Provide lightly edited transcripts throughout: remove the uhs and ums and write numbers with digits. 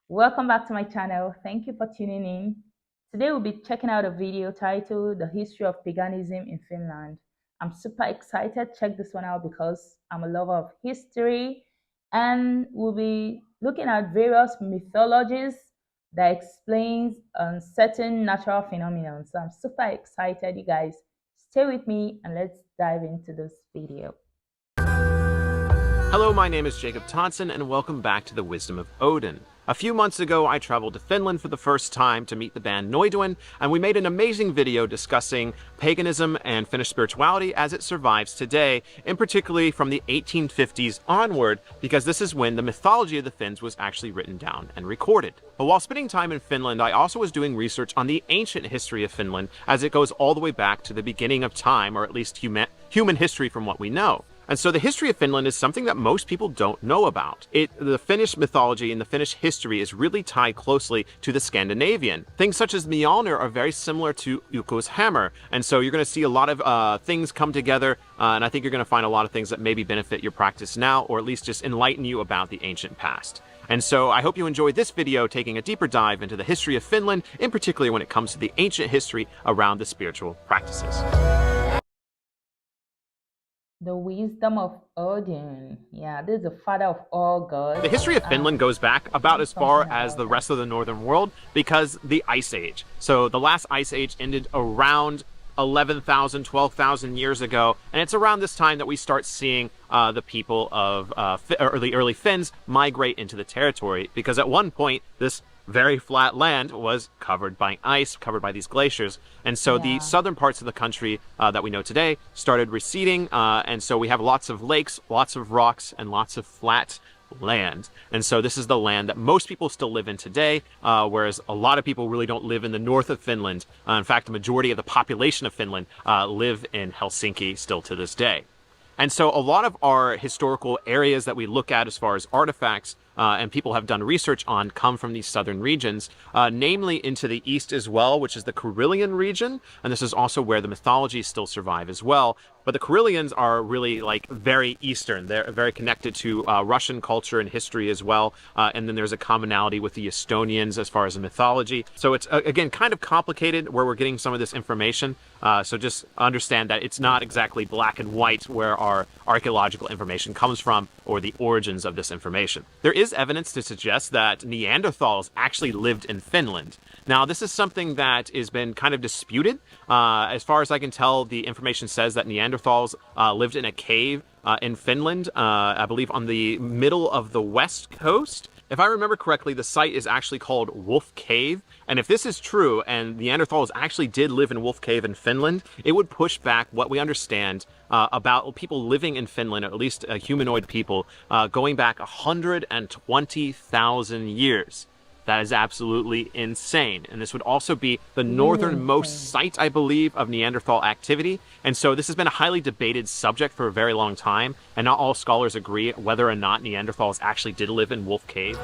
Welcome back to my channel. Thank you for tuning in. Today we'll be checking out a video titled The History of Paganism in Finland. I'm super excited. Check this one out because I'm a lover of history, and we'll be looking at various mythologies that explains certain natural phenomena. So I'm super excited, you guys. Stay with me and let's dive into this video. Hello, my name is Jacob Tonson, and welcome back to the Wisdom of Odin. A few months ago, I traveled to Finland for the first time to meet the band Noidoin, and we made an amazing video discussing paganism and Finnish spirituality as it survives today, and particularly from the 1850s onward, because this is when the mythology of the Finns was actually written down and recorded. But while spending time in Finland, I also was doing research on the ancient history of Finland, as it goes all the way back to the beginning of time, or at least human history from what we know. And so the history of Finland is something that most people don't know about. The Finnish mythology and the Finnish history is really tied closely to the Scandinavian. Things such as Mjolnir are very similar to Ukko's hammer. And so you're going to see a lot of things come together, and I think you're going to find a lot of things that maybe benefit your practice now, or at least just enlighten you about the ancient past. And so I hope you enjoyed this video taking a deeper dive into the history of Finland, in particular when it comes to the ancient history around the spiritual practices. The wisdom of Odin. Yeah, this is the father of all gods. The history of Finland goes back about as far as the rest that. of the northern world because the Ice Age. So the last Ice Age ended around 11,000, 12,000 years ago, and it's around this time that we start seeing the people of early Finns migrate into the territory, because at one point this very flat land was covered by ice, covered by these glaciers, and so the southern parts of the country that we know today started receding, and so we have lots of lakes, lots of rocks, and lots of flat land. And so this is the land that most people still live in today, whereas a lot of people really don't live in the north of Finland. In fact, the majority of the population of Finland live in Helsinki still to this day. And so a lot of our historical areas that we look at as far as artifacts and people have done research on come from these southern regions, namely into the east as well, which is the Karelian region. And this is also where the mythologies still survive as well. But the Karelians are really like very Eastern. They're very connected to Russian culture and history as well. And then there's a commonality with the Estonians as far as the mythology. So it's, again, kind of complicated where we're getting some of this information. So just understand that it's not exactly black and white where our archaeological information comes from or the origins of this information. There is evidence to suggest that Neanderthals actually lived in Finland. Now, this is something that has been kind of disputed. As far as I can tell, the information says that Neanderthals lived in a cave in Finland, I believe on the middle of the west coast. If I remember correctly, the site is actually called Wolf Cave. And if this is true, and Neanderthals actually did live in Wolf Cave in Finland, it would push back what we understand about people living in Finland, or at least humanoid people, going back 120,000 years. That is absolutely insane. And this would also be the northernmost site, I believe, of Neanderthal activity. And so this has been a highly debated subject for a very long time, and not all scholars agree whether or not Neanderthals actually did live in Wolf Cave.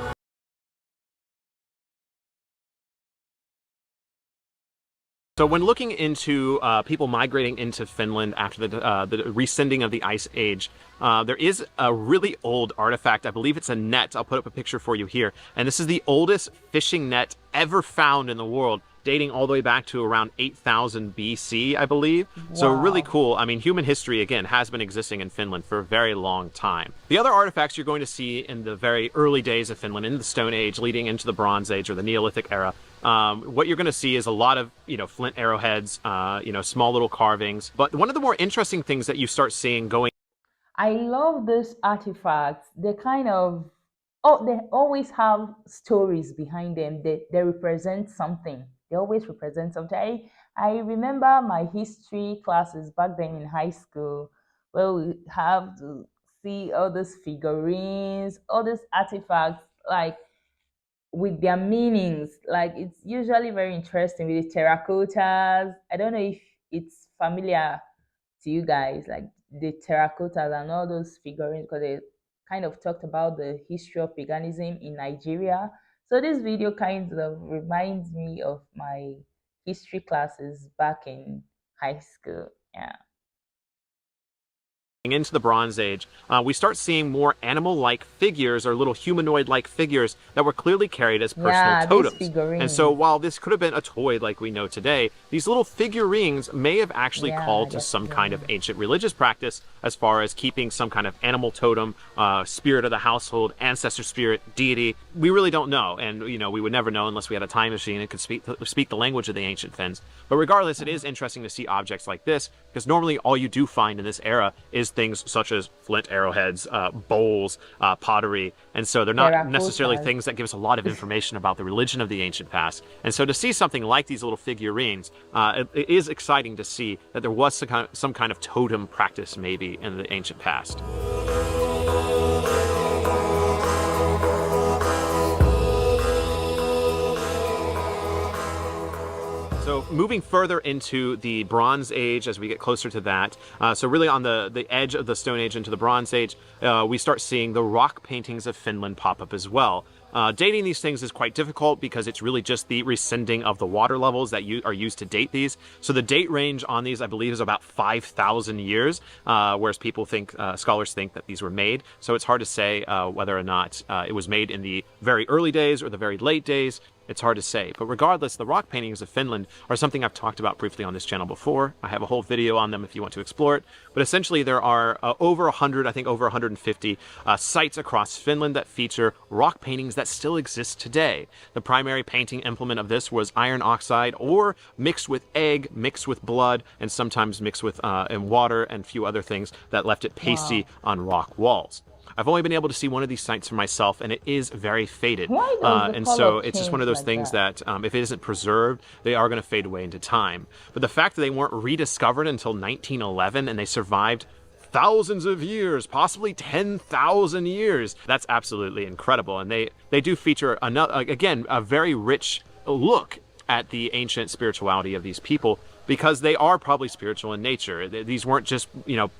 So when looking into people migrating into Finland after the rescinding of the Ice Age, there is a really old artifact. I believe it's a net. I'll put up a picture for you here. And this is the oldest fishing net ever found in the world, dating all the way back to around 8,000 BC, I believe. Wow. So really cool. I mean, human history, again, has been existing in Finland for a very long time. The other artifacts you're going to see in the very early days of Finland, in the Stone Age, leading into the Bronze Age or the Neolithic era, what you're going to see is a lot of, flint arrowheads, small little carvings. But one of the more interesting things that you start seeing going... I love these artifacts. They kind of, they always have stories behind them. They represent something. They always represent something. I remember my history classes back then in high school, where we have to see all these figurines, all these artifacts, like with their meanings. Like it's usually very interesting with the terracottas. I don't know if it's familiar to you guys, like the terracottas and all those figurines, because they kind of talked about the history of paganism in Nigeria. So this video kind of reminds me of my history classes back in high school. Yeah. moving into the Bronze Age, we start seeing more animal-like figures or little humanoid-like figures that were clearly carried as personal Yeah, these totems. And so figurines. while this could have been a toy like we know today, these little figurines may have actually Yeah, called to they're some kind of figurines. ancient religious practice as far as keeping some kind of animal totem, spirit of the household, ancestor spirit, deity. We really don't know, and we would never know unless we had a time machine and could speak the language of the ancient Finns. But regardless, it is interesting to see objects like this, because normally all you do find in this era is things such as flint arrowheads, bowls, pottery, and so they're not necessarily Terracottas. things that give us a lot of information about the religion of the ancient past. And so to see something like these little figurines, it is exciting to see that there was some kind of totem practice maybe in the ancient past. So moving further into the Bronze Age as we get closer to that, so really on the edge of the Stone Age into the Bronze Age, we start seeing the rock paintings of Finland pop up as well. Dating these things is quite difficult because it's really just the rescinding of the water levels that are used to date these. So the date range on these, I believe, is about 5,000 years, whereas scholars think that these were made. So it's hard to say whether or not it was made in the very early days or the very late days. It's hard to say. But regardless, the rock paintings of Finland are something I've talked about briefly on this channel before. I have a whole video on them if you want to explore it. But essentially, there are over 100, I think over 150 sites across Finland that feature rock paintings that still exist today. The primary painting implement of this was iron oxide, or mixed with egg, mixed with blood, and sometimes mixed with in water and a few other things that left it pasty Wow. on rock walls. I've only been able to see one of these sites for myself, and it is very faded. Why does the And color so it's just one of change those like things that? that if it isn't preserved, they are going to fade away into time. But the fact that they weren't rediscovered until 1911 and they survived thousands of years, possibly 10,000 years, that's absolutely incredible. And they do feature, again, a very rich look at the ancient spirituality of these people, because they are probably spiritual in nature. These weren't just,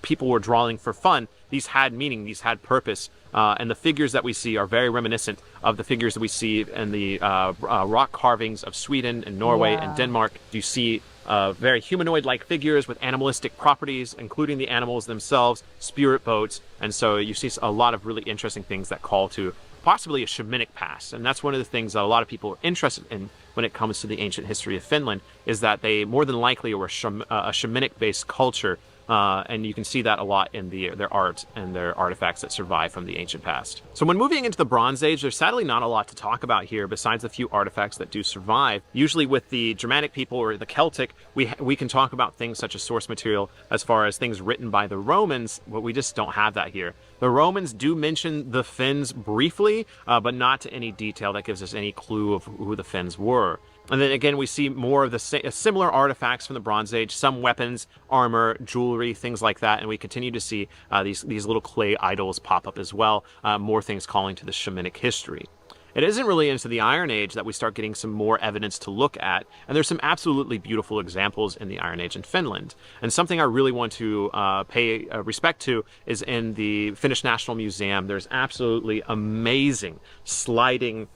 people were drawing for fun. These had meaning, these had purpose. And the figures that we see are very reminiscent of the figures that we see in the rock carvings of Sweden and Norway and Yeah. Denmark. You see very humanoid-like figures with animalistic properties, including the animals themselves, spirit boats. And so you see a lot of really interesting things that call to possibly a shamanic past. And that's one of the things that a lot of people are interested in when it comes to the ancient history of Finland, is that they more than likely were a shamanic-based culture. And you can see that a lot in their art and their artifacts that survive from the ancient past. So when moving into the Bronze Age, there's sadly not a lot to talk about here besides a few artifacts that do survive. Usually with the Germanic people or the Celtic, we can talk about things such as source material as far as things written by the Romans, but we just don't have that here. The Romans do mention the Finns briefly, but not to any detail that gives us any clue of who the Finns were. And then again, we see more of the similar artifacts from the Bronze Age, some weapons, armor, jewelry, things like that. And we continue to see these little clay idols pop up as well, more things calling to the shamanic history. It isn't really into the Iron Age that we start getting some more evidence to look at, and there's some absolutely beautiful examples in the Iron Age in Finland. And something I really want to pay respect to is in the Finnish National Museum. There's absolutely amazing sliding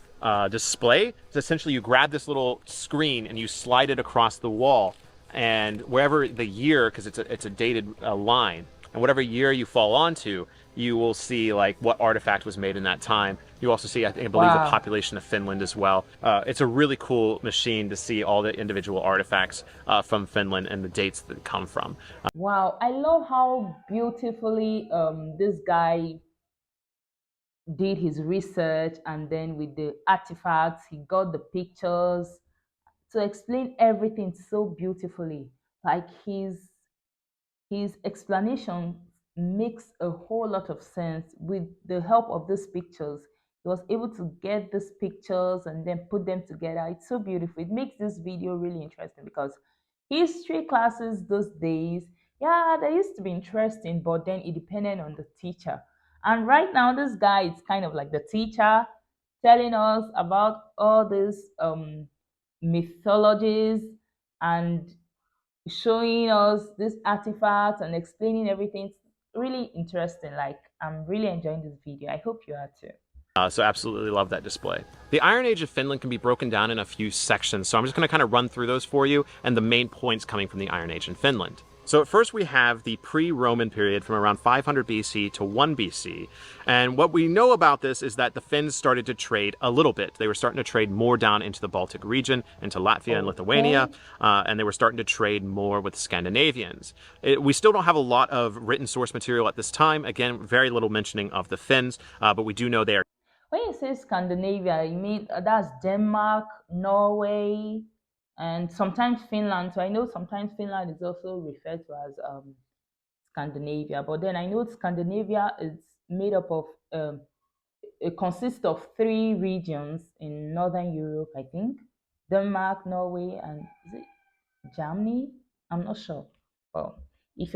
display. So essentially you grab this little screen and you slide it across the wall, and wherever the year, because it's a dated line, and whatever year you fall onto, you will see like what artifact was made in that time. You also see, I believe, the Wow. population of Finland as well. It's a really cool machine to see all the individual artifacts from Finland and the dates that come from. Wow. I love how beautifully this guy did his research, and then with the artifacts, he got the pictures to explain everything so beautifully. Like his explanation makes a whole lot of sense. With the help of these pictures, he was able to get these pictures and then put them together. It's so beautiful. It makes this video really interesting, because history classes those days, yeah, they used to be interesting, but then it depended on the teacher. And right now, this guy is kind of like the teacher, telling us about all these mythologies, and showing us these artifacts and explaining everything. It's really interesting. Like, I'm really enjoying this video. I hope you are too. So absolutely love that display. The Iron Age of Finland can be broken down in a few sections, so I'm just going to kind of run through those for you and the main points coming from the Iron Age in Finland. So at first we have the pre-Roman period from around 500 BC to 1 BC. And what we know about this is that the Finns started to trade a little bit. They were starting to trade more down into the Baltic region, into Latvia and Lithuania, and they were starting to trade more with Scandinavians. We still don't have a lot of written source material at this time. Again, very little mentioning of the Finns, but we do know they are. When you say Scandinavia, you mean that's Denmark, Norway, and sometimes Finland. So I know sometimes Finland is also referred to as Scandinavia, but then I know Scandinavia is made up of it consists of three regions in Northern Europe, I think. Denmark, Norway, and is it Germany? I'm not sure. Well, if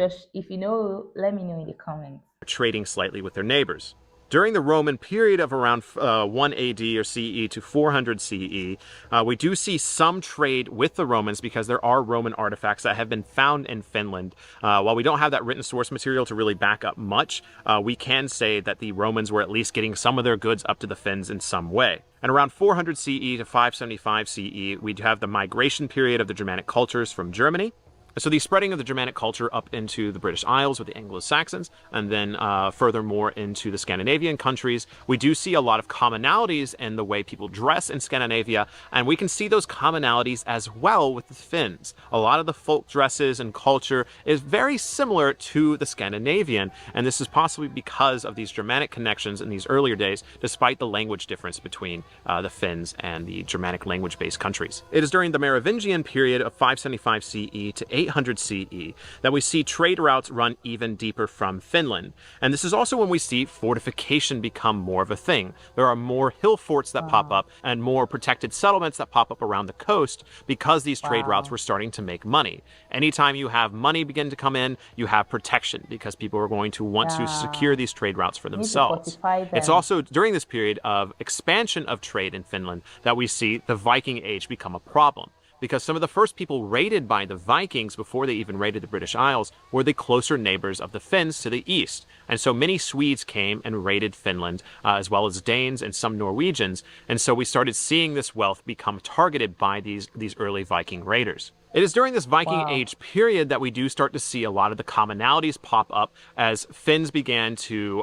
you know, let me know in the comments. Trading slightly with their neighbors. During the Roman period of around 1 AD or CE to 400 CE, we do see some trade with the Romans because there are Roman artifacts that have been found in Finland. While we don't have that written source material to really back up much, we can say that the Romans were at least getting some of their goods up to the Finns in some way. And around 400 CE to 575 CE, we have the migration period of the Germanic cultures from Germany. So the spreading of the Germanic culture up into the British Isles with the Anglo-Saxons, and then furthermore into the Scandinavian countries, we do see a lot of commonalities in the way people dress in Scandinavia, and we can see those commonalities as well with the Finns. A lot of the folk dresses and culture is very similar to the Scandinavian, and this is possibly because of these Germanic connections in these earlier days, despite the language difference between the Finns and the Germanic language-based countries. It is during the Merovingian period of 575 CE to 800 CE that we see trade routes run even deeper from Finland. And this is also when we see fortification become more of a thing. There are more hill forts that pop up and more protected settlements that pop up around the coast because these trade routes were starting to make money. Anytime you have money begin to come in, you have protection because people are going to want to secure these trade routes for themselves. It's also during this period of expansion of trade in Finland that we see the Viking Age become a problem. Because some of the first people raided by the Vikings before they even raided the British Isles were the closer neighbors of the Finns to the east. And so many Swedes came and raided Finland, as well as Danes and some Norwegians. And so we started seeing this wealth become targeted by these early Viking raiders. It is during this Viking Age period that we do start to see a lot of the commonalities pop up as Finns began to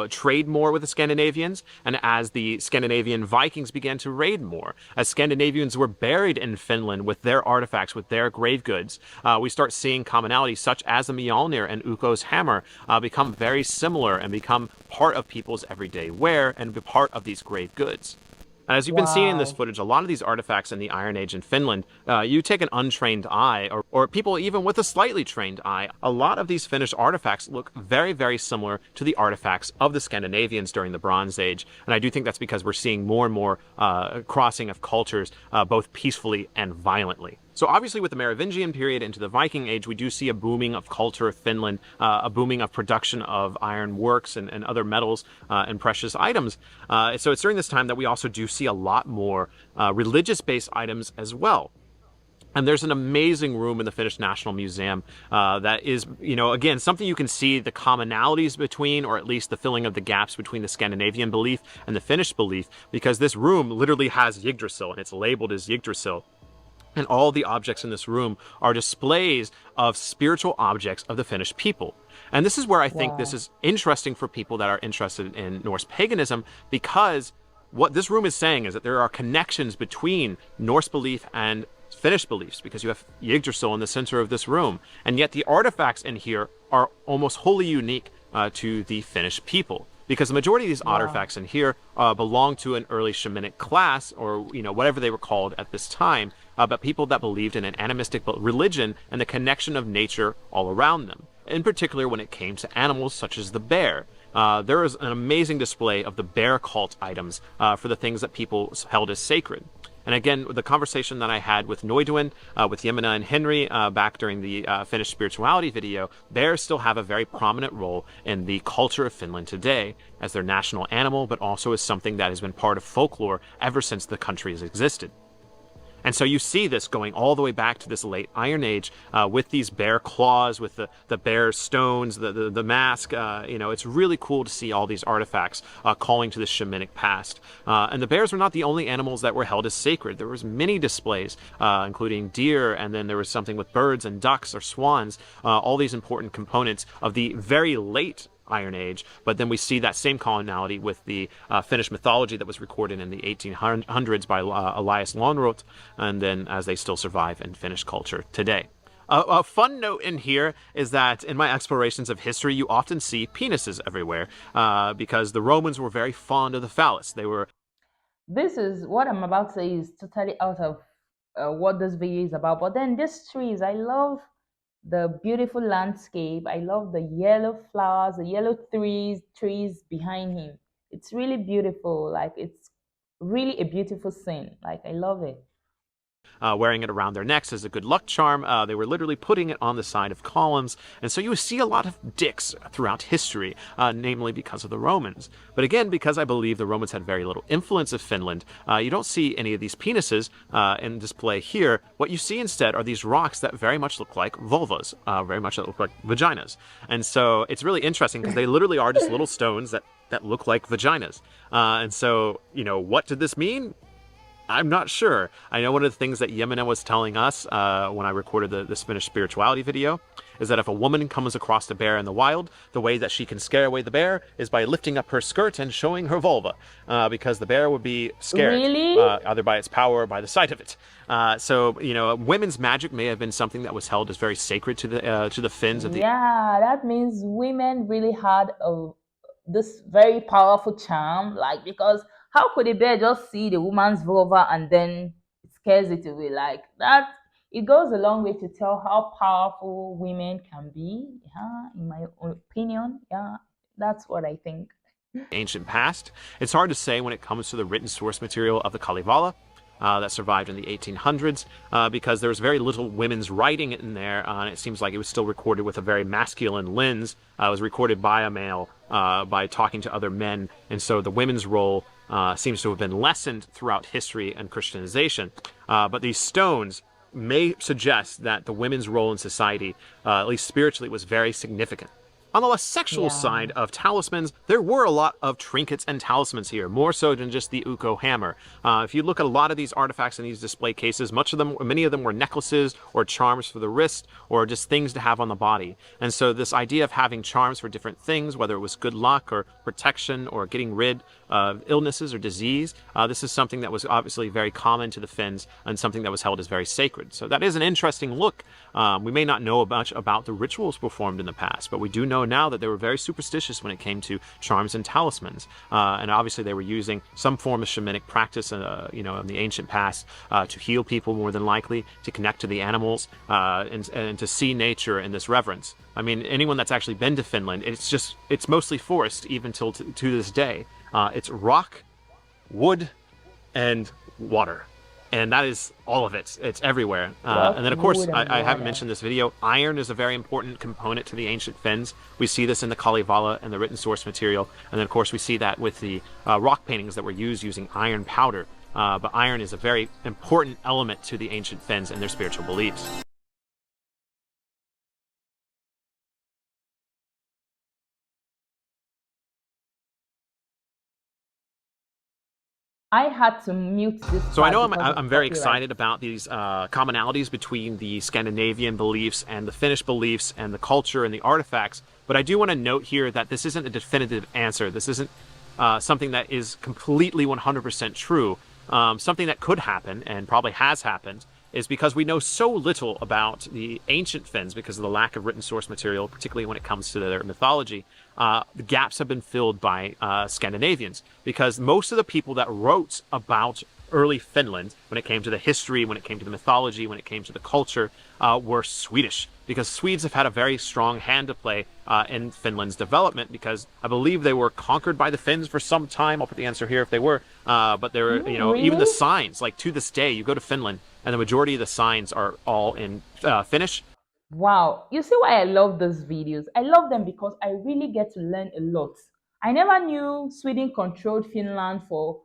trade more with the Scandinavians, and as the Scandinavian Vikings began to raid more. As Scandinavians were buried in Finland with their artifacts, with their grave goods, we start seeing commonalities such as the Mjolnir and 𝐋𝐈𝐊𝐄 hammer become very similar and become part of people's everyday wear and be part of these grave goods. As you've been seeing in this footage, a lot of these artifacts in the Iron Age in Finland, you take an untrained eye, or people even with a slightly trained eye, a lot of these Finnish artifacts look very, very similar to the artifacts of the Scandinavians during the Bronze Age. And I do think that's because we're seeing more and more crossing of cultures, both peacefully and violently. So obviously with the Merovingian period into the Viking Age, we do see a booming of culture of Finland, a booming of production of iron works and other metals and precious items. So it's during this time that we also do see a lot more religious-based items as well. And there's an amazing room in the Finnish National Museum that is, again, something you can see the commonalities between, or at least the filling of the gaps between the Scandinavian belief and the Finnish belief, because this room literally has Yggdrasil, and it's labeled as Yggdrasil. And all the objects in this room are displays of spiritual objects of the Finnish people. And this is where I think this is interesting for people that are interested in Norse paganism, because what this room is saying is that there are connections between Norse belief and Finnish beliefs, because you have Yggdrasil in the center of this room. And yet the artifacts in here are almost wholly unique to the Finnish people. Because the majority of these artifacts in here belong to an early shamanic class, or whatever they were called at this time, but people that believed in an animistic religion and the connection of nature all around them. In particular, when it came to animals such as the bear. There is an amazing display of the bear cult items for the things that people held as sacred. And again, the conversation that I had with Noiduin, with Yemina and Henry back during the Finnish spirituality video, bears still have a very prominent role in the culture of Finland today as their national animal, but also as something that has been part of folklore ever since the country has existed. And so you see this going all the way back to this late Iron Age with these bear claws, with the bear stones, the mask. It's really cool to see all these artifacts calling to the shamanic past. And the bears were not the only animals that were held as sacred. There was many displays, including deer, and then there was something with birds and ducks or swans, all these important components of the very late Iron Age, but then we see that same commonality with the Finnish mythology that was recorded in the 1800s by Elias Lönnrot, and then as they still survive in Finnish culture today. A fun note in here is that in my explorations of history, you often see penises everywhere because the Romans were very fond of the phallus. They were. This is what I'm about to say is totally out of what this video is about. But then these trees, I love the beautiful landscape. I love the yellow flowers, the yellow trees behind him. It's really beautiful. Like it's really a beautiful scene. Like I love it. Wearing it around their necks as a good luck charm. They were literally putting it on the side of columns. And so you see a lot of dicks throughout history, namely because of the Romans. But again, because I believe the Romans had very little influence of Finland, you don't see any of these penises in display here. What you see instead are these rocks that very much look like vulvas, very much look like vaginas. And so it's really interesting because they literally are just little stones that look like vaginas. And so, what did this mean? I'm not sure. I know one of the things that Yemina was telling us when I recorded this Finnish spirituality video is that if a woman comes across a bear in the wild, the way that she can scare away the bear is by lifting up her skirt and showing her vulva, because the bear would be scared, Really? either by its power or by the sight of it. So women's magic may have been something that was held as very sacred to the Finns of the. Yeah, that means women really had this very powerful charm. Like because how could a bear just see the woman's vulva and then it scares it away? Like that, it goes a long way to tell how powerful women can be. Yeah, in my opinion. Yeah, that's what I think. Ancient past. It's hard to say when it comes to the written source material of the 𝐋𝐈𝐊𝐿 that survived in the 1800s because there was very little women's writing in there, and it seems like it was still recorded with a very masculine lens. It was recorded by a male by talking to other men, and so the women's role seems to have been lessened throughout history and Christianization. But these stones may suggest that the women's role in society, at least spiritually, was very significant. On the less sexual side of talismans, there were a lot of trinkets and talismans here, more so than just the 𝐿𝐶 hammer. If you look at a lot of these artifacts in these display cases, many of them were necklaces or charms for the wrist or just things to have on the body. And so this idea of having charms for different things, whether it was good luck or protection or getting rid of illnesses or disease, this is something that was obviously very common to the Finns and something that was held as very sacred. So that is an interesting look. We may not know much about the rituals performed in the past, but we do know now that they were very superstitious when it came to charms and talismans. And obviously they were using some form of shamanic practice, in the ancient past to heal people more than likely, to connect to the animals, and to see nature in this reverence. I mean, anyone that's actually been to Finland, it's mostly forest even till to this day. It's rock, wood, and water. And that is all of it. It's everywhere. And then, of course, I haven't mentioned this video. Iron is a very important component to the ancient Finns. We see this in the 𝐋𝐈𝐿𝐿 and the written source material. And then, of course, we see that with the rock paintings that were used using iron powder. But iron is a very important element to the ancient Finns and their spiritual beliefs. I had to mute this. So I know because of I'm very copyright. excited about these commonalities between the Scandinavian beliefs and the Finnish beliefs and the culture and the artifacts, but I do want to note here that this isn't a definitive answer. This isn't something that is completely 100% true. Something that could happen, and probably has happened, is because we know so little about the ancient Finns because of the lack of written source material, particularly when it comes to their mythology. The gaps have been filled by Scandinavians, because most of the people that wrote about early Finland, when it came to the history, when it came to the mythology, when it came to the culture, were Swedish, because Swedes have had a very strong hand to play in Finland's development, because I believe they were conquered by the Finns for some time. I'll put the answer here if they were, but they were, Really? even the signs, like to this day, you go to Finland and the majority of the signs are all in Finnish. Wow. You see why I love those videos? I love them because I really get to learn a lot. I never knew Sweden controlled Finland for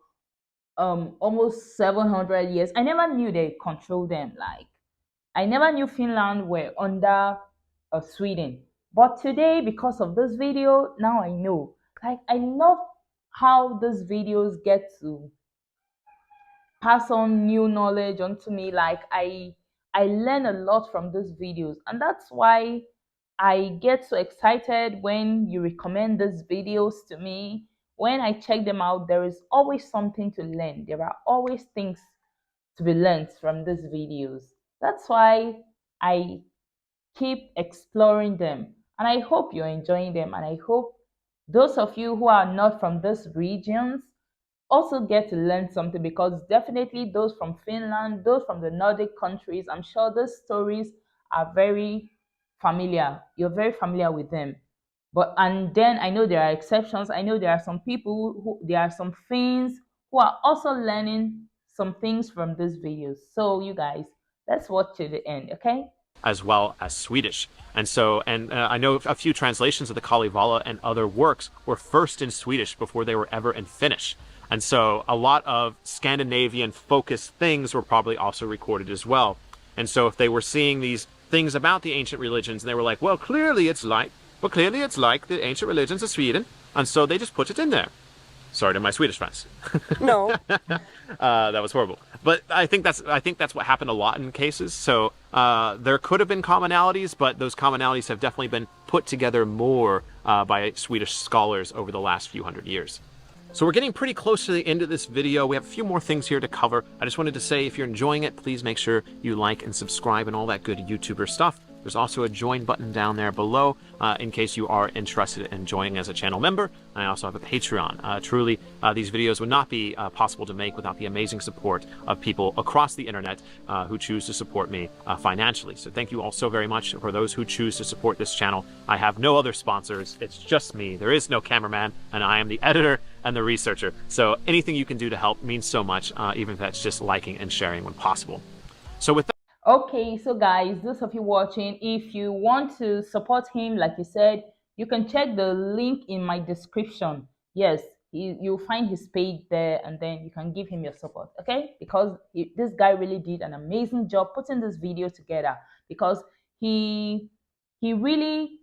almost 700 years. I never knew they controlled them. Like, I never knew Finland were under Sweden. But today, because of this video, now I know. Like, I love how these videos get to pass on new knowledge onto me. Like, I learn a lot from these videos, and that's why I get so excited when you recommend these videos to me. When I check them out, there is always something to learn. There are always things to be learned from these videos. That's why I keep exploring them, and I hope you're enjoying them, and I hope those of you who are not from these regions also get to learn something, because definitely those from Finland, those from the Nordic countries, I'm sure those stories are very familiar. You're very familiar with them. But and then I know there are exceptions. I know there are some people who there are some Finns who are also learning some things from these videos. So you guys, let's watch to the end, okay? as well as Swedish. And so, and I know a few translations of the Kalevala and other works were first in Swedish before they were ever in Finnish. And so a lot of Scandinavian focused things were probably also recorded as well. And so if they were seeing these things about the ancient religions and they were like, well, clearly it's like the ancient religions of Sweden. And so they just put it in there. Sorry to my Swedish friends. No. That was horrible. But I think that's what happened a lot in cases. So there could have been commonalities, but those commonalities have definitely been put together more by Swedish scholars over the last few hundred years. So we're getting pretty close to the end of this video. We have a few more things here to cover. I just wanted to say, if you're enjoying it, please make sure you like and subscribe and all that good YouTuber stuff. There's also a join button down there below in case you are interested in joining as a channel member. I also have a Patreon. Truly, these videos would not be possible to make without the amazing support of people across the internet who choose to support me financially. So thank you all so very much for those who choose to support this channel. I have no other sponsors. It's just me. There is no cameraman, and I am the editor and the researcher. So anything you can do to help means so much, even if that's just liking and sharing when possible. So with that, Okay, so guys, those of you watching, if you want to support him, like you said, you can check the link in my description. Yes, you'll find his page there, and then you can give him your support, okay? Because this guy really did an amazing job putting this video together, because he he really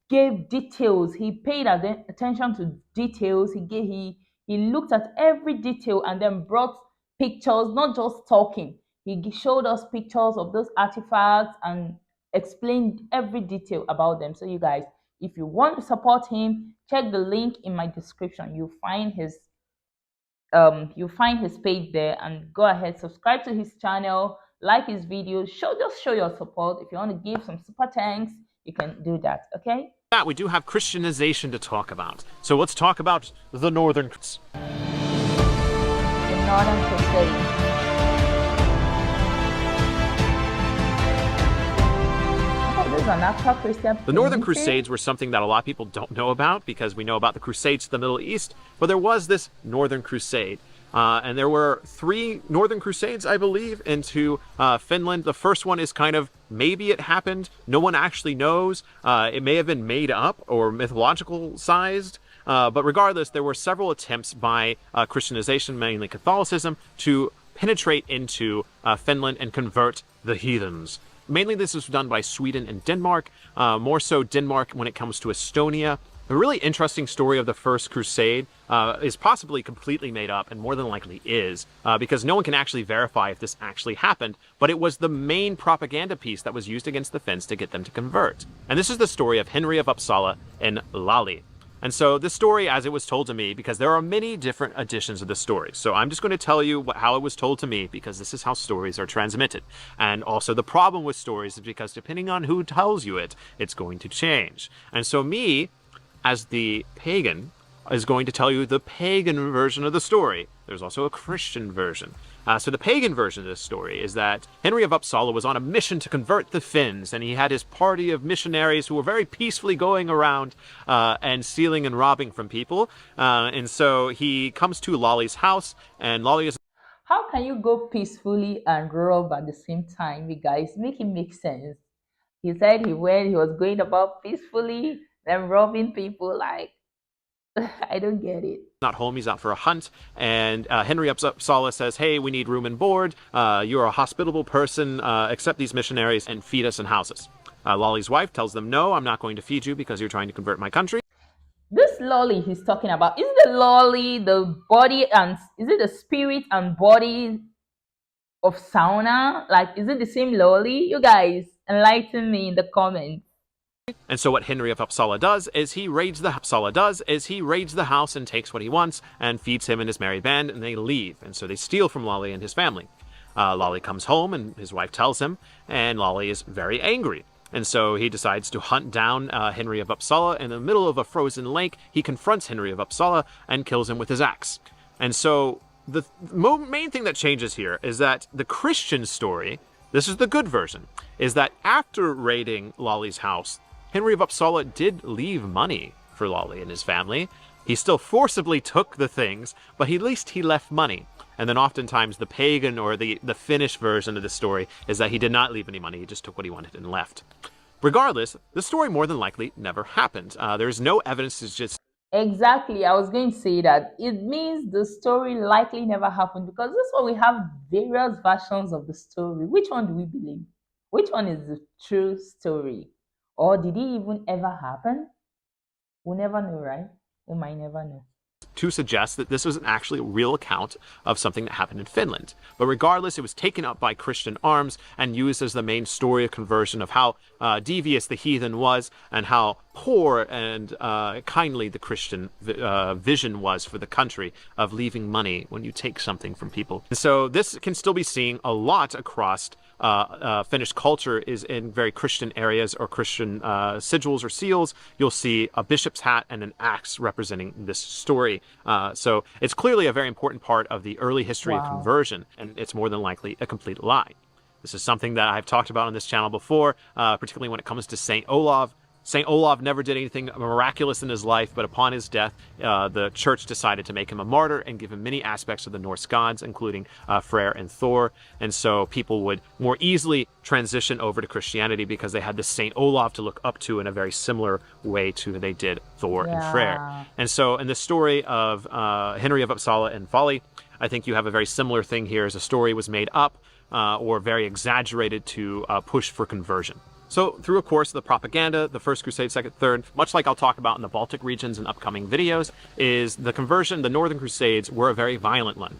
gave details. He paid attention to details. He looked at every detail and then brought pictures, not just talking. He showed us pictures of those artifacts and explained every detail about them. So you guys, if you want to support him, check the link in my description. You'll find his page there, and go ahead, subscribe to his channel, like his videos, just show your support. If you want to give some super thanks, you can do that, okay? we do have Christianization to talk about. So let's talk about the Northern. The Northern Crusade. This is an actual Christian. The Northern Crusades were something that a lot of people don't know about, because we know about the Crusades to the Middle East, but there was this Northern Crusade. And there were 3 Northern Crusades, I believe, into Finland. The first one is kind of, maybe it happened. No one actually knows. It may have been made up or mythological sized. But regardless, there were several attempts by Christianization, mainly Catholicism, to penetrate into Finland and convert the heathens. Mainly this was done by Sweden and Denmark, more so Denmark when it comes to Estonia. The really interesting story of the First Crusade is possibly completely made up, and more than likely is, because no one can actually verify if this actually happened, but it was the main propaganda piece that was used against the Finns to get them to convert. And this is the story of Henry of Uppsala and Lali. And so this story, as it was told to me, because there are many different editions of the story. So I'm just going to tell you how it was told to me, because this is how stories are transmitted. And also the problem with stories is because depending on who tells you it, it's going to change. And so me, as the pagan, is going to tell you the pagan version of the story. There's also a Christian version. So the pagan version of this story is that Henry of Uppsala was on a mission to convert the Finns, and he had his party of missionaries who were very peacefully going around and stealing and robbing from people. And so he comes to Lali's house, and Lali is... How can you go peacefully and rob at the same time, you guys? Make it make sense. He said he was going about peacefully, then robbing people. Like, I don't get it. Not home, he's out for a hunt, and Henry of Uppsala says, hey, we need room and board, you're a hospitable person, accept these missionaries and feed us and house us. Lolly's wife tells them, no, I'm not going to feed you because you're trying to convert my country. This lolly he's talking about, is the lolly the body and is it the spirit and body of sauna? Like, is it the same lolly? You guys enlighten me in the comments. And so what Henry of Uppsala does is he raids the house and takes what he wants and feeds him and his merry band, and they leave. And so they steal from Lolly and his family. Lolly comes home and his wife tells him, and Lolly is very angry. And so he decides to hunt down Henry of Uppsala. In the middle of a frozen lake, he confronts Henry of Uppsala and kills him with his axe. And so the main thing that changes here is that the Christian story, this is the good version, is that after raiding Lolly's house, Henry of Uppsala did leave money for Lolly and his family. He still forcibly took the things, but at least he left money. And then oftentimes the pagan or the Finnish version of the story is that he did not leave any money, he just took what he wanted and left. Regardless, the story more than likely never happened. There's no evidence to just Exactly, I was going to say that it means the story likely never happened because this one we have various versions of the story. Which one do we believe? Which one is the true story? Or did it even ever happen? We'll never know, right? We might never know. to suggest that this was actually a real account of something that happened in Finland. But regardless, it was taken up by Christian arms and used as the main story of conversion of how devious the heathen was and how poor and kindly the Christian vision was for the country of leaving money when you take something from people. And so this can still be seen a lot across Finnish culture is in very Christian areas or Christian sigils or seals. You'll see a bishop's hat and an axe representing this story. So it's clearly a very important part of the early history of conversion, and it's more than likely a complete lie. This is something that I've talked about on this channel before, particularly when it comes to St. Olaf. St. Olaf never did anything miraculous in his life, but upon his death, the church decided to make him a martyr and give him many aspects of the Norse gods, including Freyr and Thor. And so people would more easily transition over to Christianity because they had this St. Olaf to look up to in a very similar way to they did Thor and Freyr. And so in the story of Henry of Uppsala and Folly, I think you have a very similar thing here as a story was made up or very exaggerated to push for conversion. So through, of course, the propaganda, the First Crusade, Second, Third, much like I'll talk about in the Baltic regions in upcoming videos, is the conversion, the Northern Crusades were a very violent one.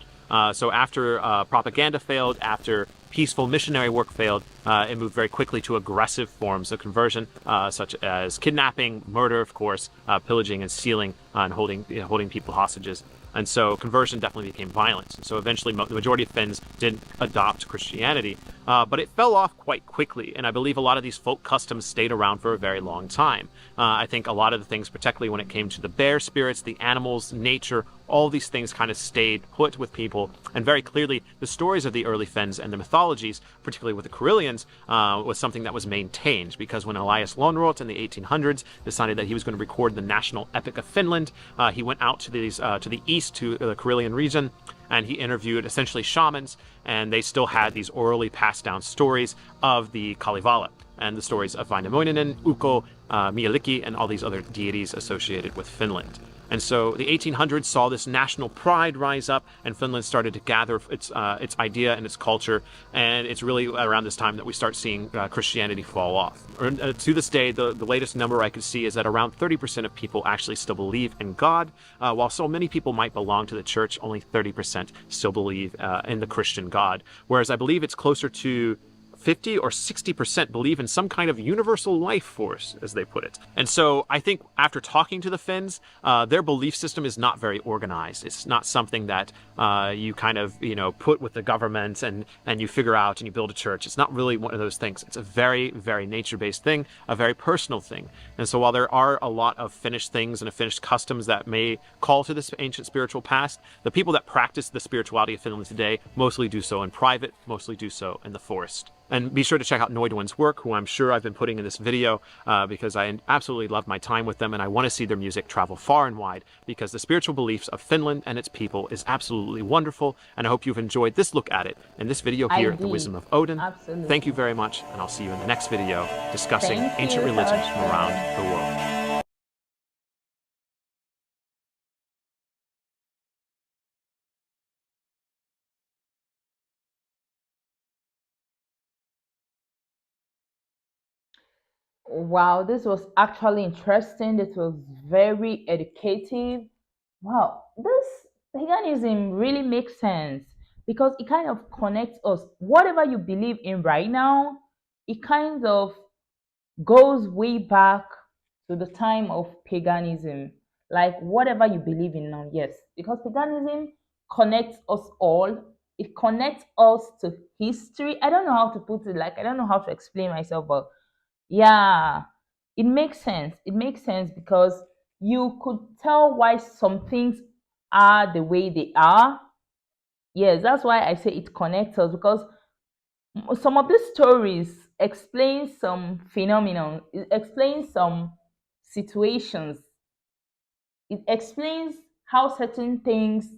So after propaganda failed, after peaceful missionary work failed, it moved very quickly to aggressive forms of conversion, such as kidnapping, murder, of course, pillaging and stealing, and holding people hostages. And so conversion definitely became violent. And so eventually the majority of Finns did adopt Christianity, but it fell off quite quickly. And I believe a lot of these folk customs stayed around for a very long time. I think a lot of the things, particularly when it came to the bear spirits, the animals, nature, all these things kind of stayed put with people. And very clearly, the stories of the early Finns and the mythologies, particularly with the Karelians, was something that was maintained. Because when Elias Lönnrot in the 1800s decided that he was going to record the national epic of Finland, he went out to the east, to the Karelian region, and he interviewed essentially shamans, and they still had these orally passed down stories of the Kalevala and the stories of Vainamoinen, Ukko, 𝐋𝐈𝐊𝐄, and all these other deities associated with Finland. And so the 1800s saw this national pride rise up, and Finland started to gather its idea and its culture. And it's really around this time that we start seeing Christianity fall off. To this day, the latest number I could see is that around 30% of people actually still believe in God. While so many people might belong to the church, only 30% still believe in the Christian God. Whereas I believe it's closer to 50 or 60% believe in some kind of universal life force, as they put it. And so I think after talking to the Finns, their belief system is not very organized. It's not something that you kind of, put with the government and you figure out and you build a church. It's not really one of those things. It's a very, very nature-based thing, a very personal thing. And so while there are a lot of Finnish things and Finnish customs that may call to this ancient spiritual past, the people that practice the spirituality of Finland today mostly do so in private, mostly do so in the forest. And be sure to check out Noidwin's work, who I'm sure I've been putting in this video because I absolutely love my time with them and I want to see their music travel far and wide because the spiritual beliefs of Finland and its people is absolutely wonderful. And I hope you've enjoyed this look at it in this video here at The Wisdom of Odin. Absolutely. Thank you very much, and I'll see you in the next video discussing ancient religions from around the world. Wow, this was actually interesting. This was very educative. Wow, this paganism really makes sense because it kind of connects us. Whatever you believe in right now, it kind of goes way back to the time of paganism. Like whatever you believe in now, yes, because paganism connects us all. It connects us to history. I don't know how to put it, like, I don't know how to explain myself, but yeah, it makes sense. It makes sense because you could tell why some things are the way they are. Yes, that's why I say it connects us because some of these stories explain some phenomenon, it explains some situations, it explains how certain things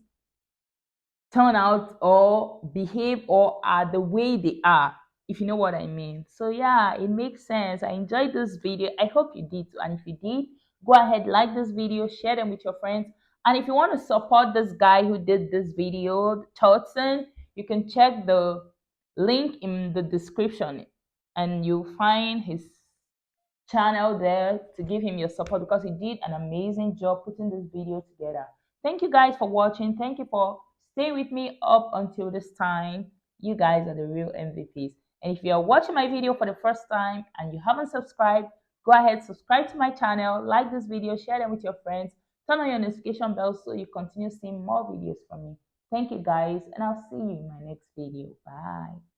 turn out or behave or are the way they are, if you know what I mean. So yeah, it makes sense. I enjoyed this video. I hope you did too. And if you did, go ahead, like this video, share them with your friends. And if you want to support this guy who did this video, Totson, you can check the link in the description and you'll find his channel there to give him your support because he did an amazing job putting this video together. Thank you guys for watching. Thank you for staying with me up until this time. You guys are the real MVPs. And if you're watching my video for the first time and you haven't subscribed, go ahead, subscribe to my channel, like this video, share them with your friends, turn on your notification bell so you continue seeing more videos from me. Thank you guys, and I'll see you in my next video. Bye.